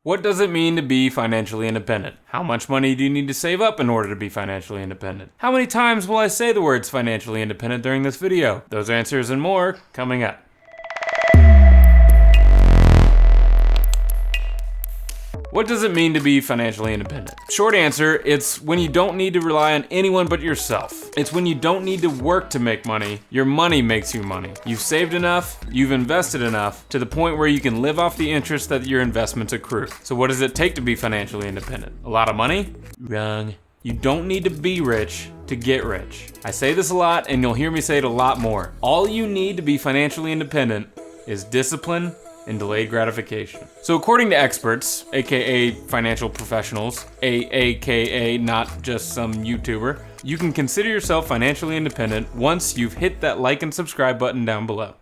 What does it mean to be financially independent? How much money do you need to save up in order to be financially independent? How many times will I say the words financially independent during this video? Those answers and more coming up. What does it mean to be financially independent? Short answer, it's when you don't need to rely on anyone but yourself. It's when you don't need to work to make money, your money makes you money. You've saved enough, you've invested enough, to the point where you can live off the interest that your investments accrue. So what does it take to be financially independent? A lot of money? Wrong. You don't need to be rich to get rich. I say this a lot and you'll hear me say it a lot more. All you need to be financially independent is discipline and delayed gratification. So according to experts, aka financial professionals, aka not just some YouTuber, you can consider yourself financially independent once you've hit that like and subscribe button down below.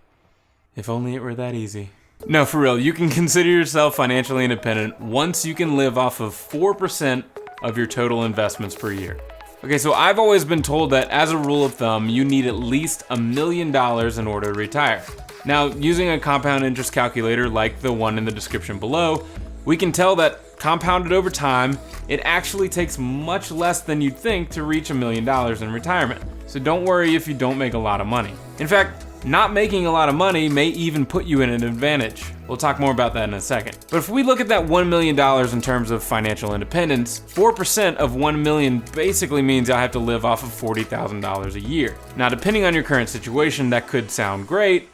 If only it were that easy. No, for real, you can consider yourself financially independent once you can live off of 4% of your total investments per year. Okay, so I've always been told that as a rule of thumb, you need at least $1 million in order to retire. Now, using a compound interest calculator like the one in the description below, we can tell that compounded over time, it actually takes much less than you'd think to reach $1 million in retirement. So don't worry if you don't make a lot of money. In fact, not making a lot of money may even put you in an advantage. We'll talk more about that in a second. But if we look at that $1 million in terms of financial independence, 4% of 1 million basically means I have to live off of $40,000 a year. Now, depending on your current situation, that could sound great,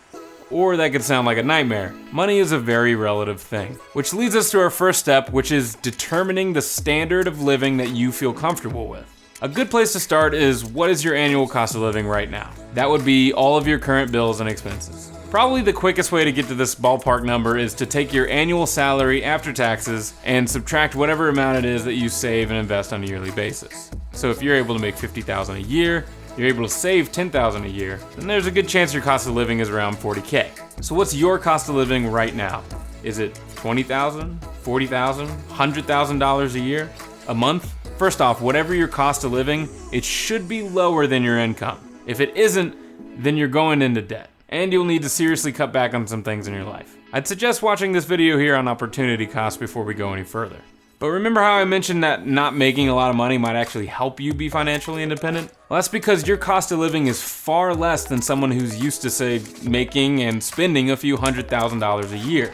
or that could sound like a nightmare. Money is a very relative thing. Which leads us to our first step, which is determining the standard of living that you feel comfortable with. A good place to start is, what is your annual cost of living right now? That would be all of your current bills and expenses. Probably the quickest way to get to this ballpark number is to take your annual salary after taxes and subtract whatever amount it is that you save and invest on a yearly basis. So if you're able to make $50,000 a year, you're able to save $10,000 a year, then there's a good chance your cost of living is around $40K. So what's your cost of living right now? Is it $20,000, $40,000, $100,000 a year? A month? First off, whatever your cost of living, it should be lower than your income. If it isn't, then you're going into debt, and you'll need to seriously cut back on some things in your life. I'd suggest watching this video here on opportunity cost before we go any further. But remember how I mentioned that not making a lot of money might actually help you be financially independent? Well, that's because your cost of living is far less than someone who's used to, say, making and spending a few $100,000 a year.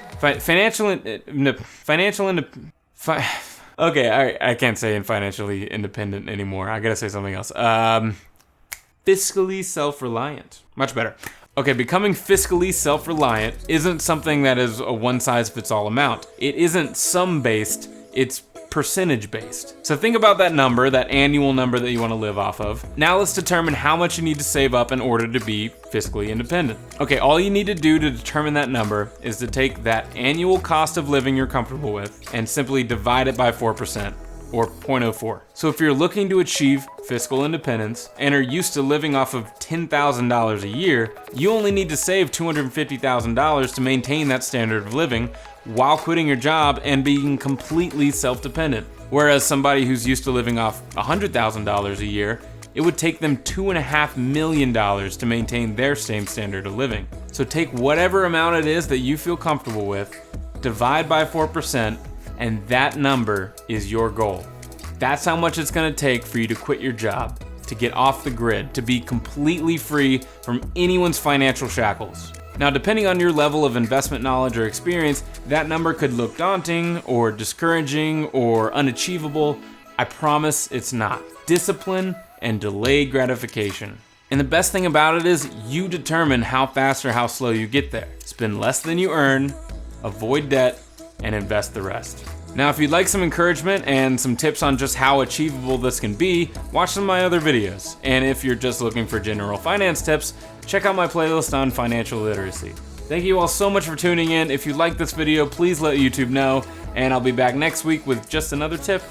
Okay, I can't say financially independent anymore. I gotta say something else. Fiscally self-reliant. Much better. Okay, becoming fiscally self-reliant isn't something that is a one-size-fits-all amount. It isn't sum-based. It's percentage-based. So think about that number, that annual number that you want to live off of. Now let's determine how much you need to save up in order to be fiscally independent. Okay, all you need to do to determine that number is to take that annual cost of living you're comfortable with and simply divide it by 4%, or 0.04. So if you're looking to achieve fiscal independence and are used to living off of $10,000 a year, you only need to save $250,000 to maintain that standard of living while quitting your job and being completely self-dependent. Whereas somebody who's used to living off $100,000 a year, it would take them $2.5 million to maintain their same standard of living. So take whatever amount it is that you feel comfortable with, divide by 4%, and that number is your goal. That's how much it's gonna take for you to quit your job, to get off the grid, to be completely free from anyone's financial shackles. Now, depending on your level of investment knowledge or experience, that number could look daunting or discouraging or unachievable. I promise it's not. Discipline and delayed gratification. And the best thing about it is you determine how fast or how slow you get there. Spend less than you earn, avoid debt, and invest the rest. Now, if you'd like some encouragement and some tips on just how achievable this can be, watch some of my other videos. And if you're just looking for general finance tips, check out my playlist on financial literacy. Thank you all so much for tuning in. If you like this video, please let YouTube know, and I'll be back next week with just another tip